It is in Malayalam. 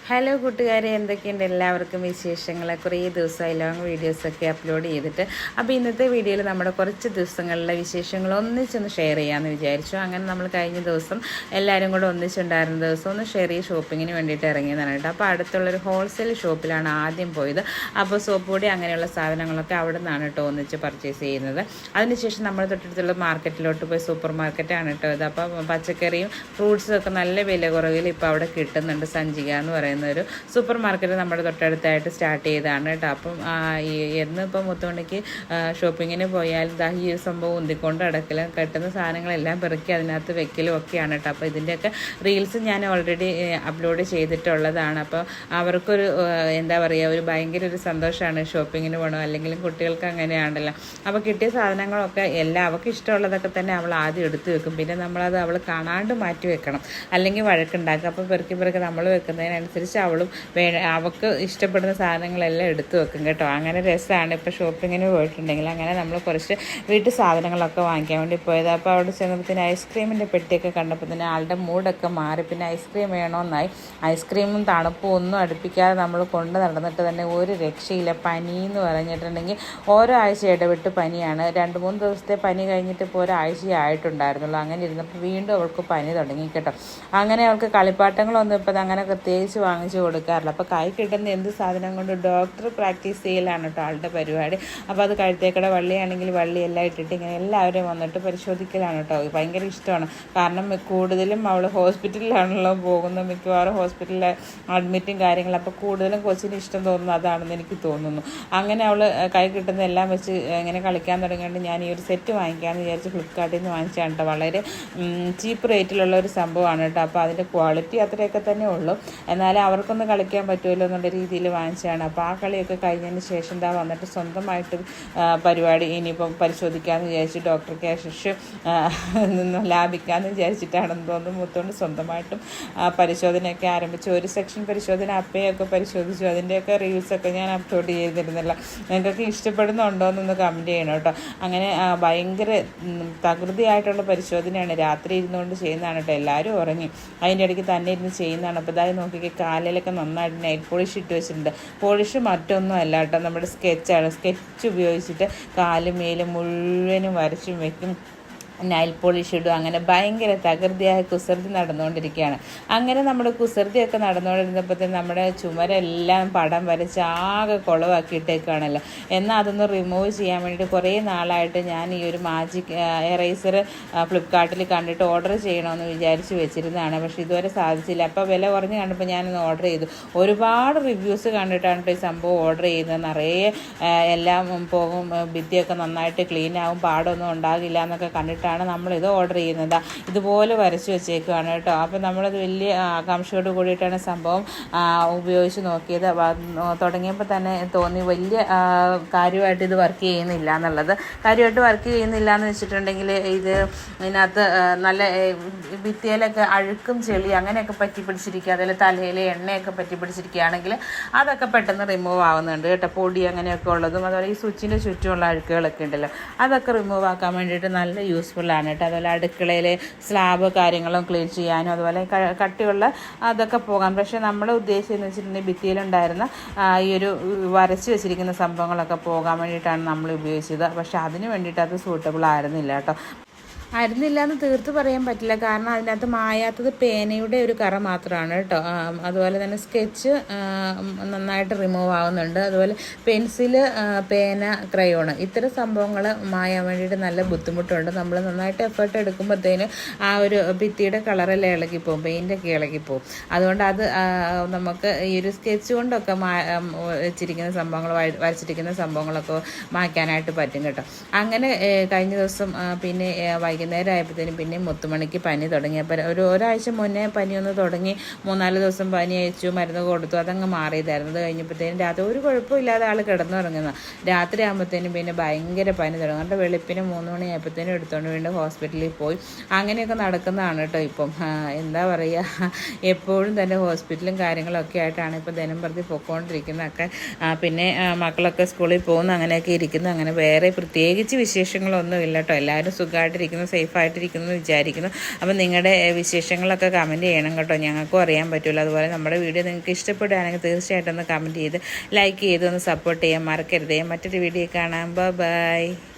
ഹലോ കൂട്ടുകാരെ, എന്തൊക്കെയുണ്ട് എല്ലാവർക്കും വിശേഷങ്ങൾ? കുറേ ദിവസമായി ലോങ് വീഡിയോസൊക്കെ അപ്ലോഡ് ചെയ്തിട്ട്. അപ്പോൾ ഇന്നത്തെ വീഡിയോയിൽ നമ്മുടെ കുറച്ച് ദിവസങ്ങളിലെ വിശേഷങ്ങൾ ഒന്നിച്ചൊന്ന് ഷെയർ ചെയ്യാമെന്ന് വിചാരിച്ചു. അങ്ങനെ നമ്മൾ കഴിഞ്ഞ ദിവസം എല്ലാവരും കൂടെ ഒന്നിച്ചുണ്ടായിരുന്ന ദിവസം ഒന്ന് ചെറിയ ഷോപ്പിങ്ങിന് വേണ്ടിയിട്ട് ഇറങ്ങിയതാണ് കേട്ടോ. അപ്പോൾ അടുത്തുള്ളൊരു ഹോൾസെയിൽ ഷോപ്പിലാണ് ആദ്യം പോയത്. അപ്പോൾ സോപ്പ് പൊടി അങ്ങനെയുള്ള സാധനങ്ങളൊക്കെ അവിടെ നിന്നാണ് കേട്ടോ ഒന്നിച്ച് പർച്ചേസ് ചെയ്യുന്നത്. അതിനുശേഷം നമ്മൾ തൊട്ടടുത്തുള്ള മാർക്കറ്റിലോട്ട് പോയി, സൂപ്പർ മാർക്കറ്റാണ് കേട്ടോ ഇത്. അപ്പോൾ പച്ചക്കറിയും ഫ്രൂട്ട്സും ഒക്കെ നല്ല വില കുറവിൽ ഇപ്പോൾ അവിടെ കിട്ടുന്നുണ്ട്. സഞ്ചിക എന്ന് പറയുന്നത് ഒരു സൂപ്പർ മാർക്കറ്റ് നമ്മുടെ തൊട്ടടുത്തായിട്ട് സ്റ്റാർട്ട് ചെയ്തതാണ് കേട്ടോ. അപ്പം എന്നിപ്പോൾ മുത്തുമണിക്ക് ഷോപ്പിങ്ങിന് പോയാൽ ഈ ഒരു സംഭവം ഉന്തിക്കൊണ്ട് അടക്കലും കെട്ടുന്ന സാധനങ്ങളെല്ലാം പെറുക്കി അതിനകത്ത് വെക്കലും ഒക്കെയാണ് കേട്ടോ. അപ്പോൾ ഇതിൻ്റെയൊക്കെ റീൽസ് ഞാൻ ഓൾറെഡി അപ്ലോഡ് ചെയ്തിട്ടുള്ളതാണ്. അപ്പോൾ അവർക്കൊരു എന്താ പറയുക, ഒരു ഭയങ്കര ഒരു സന്തോഷമാണ് ഷോപ്പിങ്ങിന് പോകണം. അല്ലെങ്കിലും കുട്ടികൾക്ക് അങ്ങനെയാണല്ലോ. അപ്പോൾ കിട്ടിയ സാധനങ്ങളൊക്കെ എല്ലാം അവൾക്ക് ഇഷ്ടമുള്ളതൊക്കെ തന്നെ അവൾ ആദ്യം എടുത്ത് വെക്കും. പിന്നെ നമ്മളത് അവൾ കാണാണ്ട് മാറ്റി വെക്കണം, അല്ലെങ്കിൽ വഴക്കുണ്ടാക്കും. അപ്പോൾ പെറുക്കി നമ്മൾ വെക്കുന്നതിനനുസരിച്ച് അവളും അവൾക്ക് ഇഷ്ടപ്പെടുന്ന സാധനങ്ങളെല്ലാം എടുത്തു വെക്കും കേട്ടോ. അങ്ങനെ രസമാണ്. ഇപ്പോൾ ഷോപ്പിങ്ങിന് പോയിട്ടുണ്ടെങ്കിൽ അങ്ങനെ നമ്മൾ കുറച്ച് വീട്ടു സാധനങ്ങളൊക്കെ വാങ്ങിക്കാൻ വേണ്ടി പോയത്. അപ്പോൾ അവിടെ ചെന്നപ്പോൾ ഐസ്ക്രീമിൻ്റെ പെട്ടിയൊക്കെ കണ്ടപ്പോൾ തന്നെ ആളുടെ മൂഡൊക്കെ മാറി. പിന്നെ ഐസ്ക്രീം വേണമെന്നായി. ഐസ്ക്രീമും തണുപ്പും ഒന്നും അടുപ്പിക്കാതെ നമ്മൾ കൊണ്ട് നടന്നിട്ട് തന്നെ ഒരു രക്ഷയില്ല. പനി എന്ന് പറഞ്ഞിട്ടുണ്ടെങ്കിൽ ഓരോ ആഴ്ച ഇടവിട്ട് പനിയാണ്. 2-3 ദിവസത്തെ പനി കഴിഞ്ഞിട്ട് ഇപ്പോൾ ഒരാഴ്ചയായിട്ടുണ്ടായിരുന്നുള്ളൂ. അങ്ങനെ ഇരുന്നപ്പോൾ വീണ്ടും അവൾക്ക് പനി തുടങ്ങി കേട്ടോ. അങ്ങനെ അവൾക്ക് കളിപ്പാട്ടങ്ങളൊന്നും ഇപ്പോൾ അങ്ങനെ പ്രത്യേകിച്ച് വാങ്ങിച്ചു കൊടുക്കാറില്ല. അപ്പോൾ കൈ കിട്ടുന്ന എന്ത് സാധനം കൊണ്ട് ഡോക്ടർ പ്രാക്ടീസ് ചെയ്യലാണ് കേട്ടോ ആളുടെ പരിപാടി. അപ്പോൾ അത് കഴുത്തേക്കട വള്ളിയാണെങ്കിൽ വള്ളിയെല്ലാം ഇട്ടിട്ട് ഇങ്ങനെ എല്ലാവരും വന്നിട്ട് പരിശോധിക്കലാണ് കേട്ടോ. ഭയങ്കര ഇഷ്ടമാണ്. കാരണം കൂടുതലും അവൾ ഹോസ്പിറ്റലിലാണല്ലോ പോകുന്നത്, മിക്കവാറും ഹോസ്പിറ്റലിൽ അഡ്മിറ്റും കാര്യങ്ങളും. അപ്പോൾ കൂടുതലും കൊച്ചിന് ഇഷ്ടം തോന്നുന്നു അതാണെന്ന് എനിക്ക് തോന്നുന്നു. അങ്ങനെ അവൾ കൈ കിട്ടുന്ന എല്ലാം വെച്ച് ഇങ്ങനെ കളിക്കാൻ തുടങ്ങിയിട്ട് ഞാൻ ഈ ഒരു സെറ്റ് വാങ്ങിക്കാമെന്ന് വിചാരിച്ച് ഫ്ലിപ്കാർട്ടിൽ നിന്ന് വാങ്ങിച്ചാണ് കേട്ടോ. വളരെ ചീപ്പ് റേറ്റിലുള്ള ഒരു സംഭവമാണ് കേട്ടോ. അപ്പോൾ അതിൻ്റെ ക്വാളിറ്റി അത്രയൊക്കെ തന്നെ ഉള്ളൂ, എന്നാലും അവർക്കൊന്ന് കളിക്കാൻ പറ്റുമല്ലോ എന്നുള്ള രീതിയിൽ വാങ്ങിച്ചതാണ്. അപ്പോൾ ആ കളിയൊക്കെ കഴിഞ്ഞതിന് ശേഷം എന്താ വന്നിട്ട് സ്വന്തമായിട്ട് പരിപാടി ഇനിയിപ്പം പരിശോധിക്കാമെന്ന് വിചാരിച്ച് ഡോക്ടർ ക്യാഷ് നിന്ന് ലാഭിക്കാമെന്ന് വിചാരിച്ചിട്ടാണെന്ന് തോന്നുന്നു മുത്തോണ്ട് സ്വന്തമായിട്ടും പരിശോധനയൊക്കെ ആരംഭിച്ചു. ഒരു സെക്ഷൻ പരിശോധന അപ്പയൊക്കെ പരിശോധിച്ചു. അതിൻ്റെയൊക്കെ റീൽസൊക്കെ ഞാൻ അപ്ലോഡ് ചെയ്തിരുന്നില്ല. നിങ്ങൾക്കൊക്കെ ഇഷ്ടപ്പെടുന്നുണ്ടോ എന്നൊന്ന് കമൻറ്റ് ചെയ്യണം കേട്ടോ. അങ്ങനെ ഭയങ്കര തകൃതിയായിട്ടുള്ള പരിശോധനയാണ്. രാത്രി ഇരുന്നുകൊണ്ട് ചെയ്യുന്നതാണ് കേട്ടോ. എല്ലാവരും ഉറങ്ങി അതിൻ്റെ ഇടയ്ക്ക് തന്നെ ഇരുന്ന് ചെയ്യുന്നതാണ്. അപ്പോൾ ഇതായി നോക്കിയൊക്കെ കാലിലൊക്കെ നന്നായിട്ട് നൈൽ പോളിഷ് ഇട്ട് വെച്ചിട്ടുണ്ട്. പോളിഷ് മറ്റൊന്നും അല്ല കേട്ടോ, നമ്മുടെ സ്കെച്ചാണ്. സ്കെച്ച് ഉപയോഗിച്ചിട്ട് കാലും മേലും മുഴുവനും വരച്ചും വെക്കും, നൈൽ പോളിഷ് ഇടും. അങ്ങനെ ഭയങ്കര തകൃതിയായ കുസൃതി നടന്നുകൊണ്ടിരിക്കുകയാണ്. അങ്ങനെ നമ്മുടെ കുസൃതിയൊക്കെ നടന്നുകൊണ്ടിരുന്നപ്പോഴത്തേന് നമ്മുടെ ചുമരെല്ലാം പടം വരച്ച് ആകെ കുളവാക്കിയിട്ടേക്കാണല്ലോ. എന്നാൽ അതൊന്ന് റിമൂവ് ചെയ്യാൻ വേണ്ടിയിട്ട് കുറേ നാളായിട്ട് ഞാൻ ഈ ഒരു മാജിക് എറൈസർ ഫ്ലിപ്കാർട്ടിൽ കണ്ടിട്ട് ഓർഡർ ചെയ്യണമെന്ന് വിചാരിച്ച് വെച്ചിരുന്നതാണ്. പക്ഷേ ഇതുവരെ സാധിച്ചില്ല. അപ്പോൾ വില കുറഞ്ഞ് കണ്ടപ്പോൾ ഞാനൊന്ന് ഓർഡർ ചെയ്തു. ഒരുപാട് റിവ്യൂസ് കണ്ടിട്ടാണ് ഈ സംഭവം ഓർഡർ ചെയ്യുന്നത്. നിറയെ എല്ലാം പോകും, ഭിത്തിയൊക്കെ നന്നായിട്ട് ക്ലീൻ ആവും, പാടൊന്നും ഉണ്ടാകില്ല എന്നൊക്കെ കണ്ടിട്ടാണ് നമ്മളിത് ഓർഡർ ചെയ്യുന്നത്. ഇതുപോലെ വരച്ച് വെച്ചേക്കുവാണ് കേട്ടോ. അപ്പോൾ നമ്മളത് വലിയ ആകാംക്ഷയോട് കൂടിയിട്ടാണ് സംഭവം ഉപയോഗിച്ച് നോക്കിയത്. തുടങ്ങിയപ്പോൾ തന്നെ തോന്നി വലിയ കാര്യമായിട്ട് ഇത് വർക്ക് ചെയ്യുന്നില്ല എന്നുള്ളത്. കാര്യമായിട്ട് വർക്ക് ചെയ്യുന്നില്ല എന്ന് വെച്ചിട്ടുണ്ടെങ്കിൽ ഇതിനകത്ത് നല്ല ഭിത്തിയിലൊക്കെ അഴുക്കും ചെളി അങ്ങനെയൊക്കെ പറ്റി പിടിച്ചിരിക്കുക, അതിൽ തലയിൽ എണ്ണയൊക്കെ പറ്റി പിടിച്ചിരിക്കുകയാണെങ്കിൽ അതൊക്കെ പെട്ടെന്ന് റിമൂവ് ആവുന്നുണ്ട് കേട്ടോ. പൊടി അങ്ങനെയൊക്കെ ഉള്ളതും അതുപോലെ ഈ സ്വിച്ചിൻ്റെ ചുറ്റുമുള്ള അഴുക്കുകളൊക്കെ ഉണ്ടല്ലോ, അതൊക്കെ റിമൂവ് ആക്കാൻ വേണ്ടിയിട്ട് നല്ല യൂസ്ഫുൾ ആണ് കേട്ടോ. അതുപോലെ അടുക്കളയിൽ സ്ലാബ് കാര്യങ്ങളും ക്ലീൻ ചെയ്യാനും അതുപോലെ കട്ടിയുള്ള അതൊക്കെ പോകാം. പക്ഷേ നമ്മൾ ഉദ്ദേശിച്ചതെന്ന് വെച്ചിട്ടുണ്ടെങ്കിൽ ഭിത്തിയിലുണ്ടായിരുന്ന ഈ ഒരു വരച്ച് വെച്ചിരിക്കുന്ന സംഭവങ്ങളൊക്കെ പോകാൻ വേണ്ടിയിട്ടാണ് നമ്മൾ ഉപയോഗിച്ചത്. പക്ഷേ അതിന് വേണ്ടിയിട്ട് അത് സൂട്ടബിൾ ആയിരുന്നില്ല കേട്ടോ. ആയിരുന്നില്ല എന്ന് തീർത്ത് പറയാൻ പറ്റില്ല, കാരണം അതിനകത്ത് മായാത്തത് പേനയുടെ ഒരു കറ മാത്രമാണ് കേട്ടോ. അതുപോലെ തന്നെ സ്കെച്ച് നന്നായിട്ട് റിമൂവ് ആവുന്നുണ്ട്. അതുപോലെ പെൻസില്, പേന, ക്രയോണ് ഇത്തരം സംഭവങ്ങൾ മായാൻ വേണ്ടിയിട്ട് നല്ല ബുദ്ധിമുട്ടുണ്ട്. നമ്മൾ നന്നായിട്ട് എഫേർട്ട് എടുക്കുമ്പോഴത്തേന് ആ ഒരു ഭിത്തിയുടെ കളറെല്ലാം ഇളകിപ്പോവും, പെയിൻ്റൊക്കെ ഇളകിപ്പോവും. അതുകൊണ്ട് അത് നമുക്ക് ഈ ഒരു സ്കെച്ച് കൊണ്ടൊക്കെ വെച്ചിരിക്കുന്ന സംഭവങ്ങൾ, വരച്ചിരിക്കുന്ന സംഭവങ്ങളൊക്കെ മായ്ക്കാനായിട്ട് പറ്റും കേട്ടോ. അങ്ങനെ കഴിഞ്ഞ ദിവസം പിന്നെ വൈകുന്നേരം ആയപ്പോഴത്തേനും പിന്നെ മുത്തുമണിക്ക് പനി തുടങ്ങി. അപ്പോൾ ഒരാഴ്ച മുന്നേ പനിയൊന്ന് തുടങ്ങി, 3-4 ദിവസം പനി അയച്ചു, മരുന്ന് കൊടുത്തു, അതങ്ങ് മാറിയതായിരുന്നു. അത് കഴിഞ്ഞപ്പോഴത്തേനും രാത്രി ഒരു കുഴപ്പമില്ലാതെ ആൾ കിടന്നുറങ്ങുന്ന, രാത്രി ആകുമ്പോഴത്തേനും പിന്നെ ഭയങ്കര പനി തുടങ്ങും. അതുകൊണ്ട് വെളുപ്പിന് 3 മണിയായപ്പോഴത്തേനും എടുത്തുകൊണ്ട് വീണ്ടും ഹോസ്പിറ്റലിൽ പോയി. അങ്ങനെയൊക്കെ നടക്കുന്നതാണ് കേട്ടോ. ഇപ്പം എന്താ പറയുക, എപ്പോഴും തന്നെ ഹോസ്പിറ്റലും കാര്യങ്ങളൊക്കെ ആയിട്ടാണ് ഇപ്പം ദിനം പ്രതി പൊയ്ക്കൊണ്ടിരിക്കുന്നതൊക്കെ. പിന്നെ മക്കളൊക്കെ സ്കൂളിൽ പോകുന്നു, അങ്ങനെയൊക്കെ ഇരിക്കുന്നു. അങ്ങനെ വേറെ പ്രത്യേകിച്ച് വിശേഷങ്ങളൊന്നും ഇല്ല കേട്ടോ. എല്ലാവരും സുഖമായിട്ടിരിക്കുന്ന സേഫ് ആയിട്ടിരിക്കുന്നു എന്ന് വിചാരിക്കുന്നു. അപ്പം നിങ്ങളുടെ വിശേഷങ്ങളൊക്കെ കമൻറ്റ് ചെയ്യണം കേട്ടോ, ഞങ്ങൾക്കും അറിയാൻ പറ്റുമല്ലോ. അതുപോലെ നമ്മുടെ വീഡിയോ നിങ്ങൾക്ക് ഇഷ്ടപ്പെടുകയാണെങ്കിൽ തീർച്ചയായിട്ടും ഒന്ന് കമൻറ്റ് ചെയ്ത് ലൈക്ക് ചെയ്ത് ഒന്ന് സപ്പോർട്ട് ചെയ്യാൻ മറക്കരുതേ. മറ്റൊരു വീഡിയോ കാണാം. ബൈ.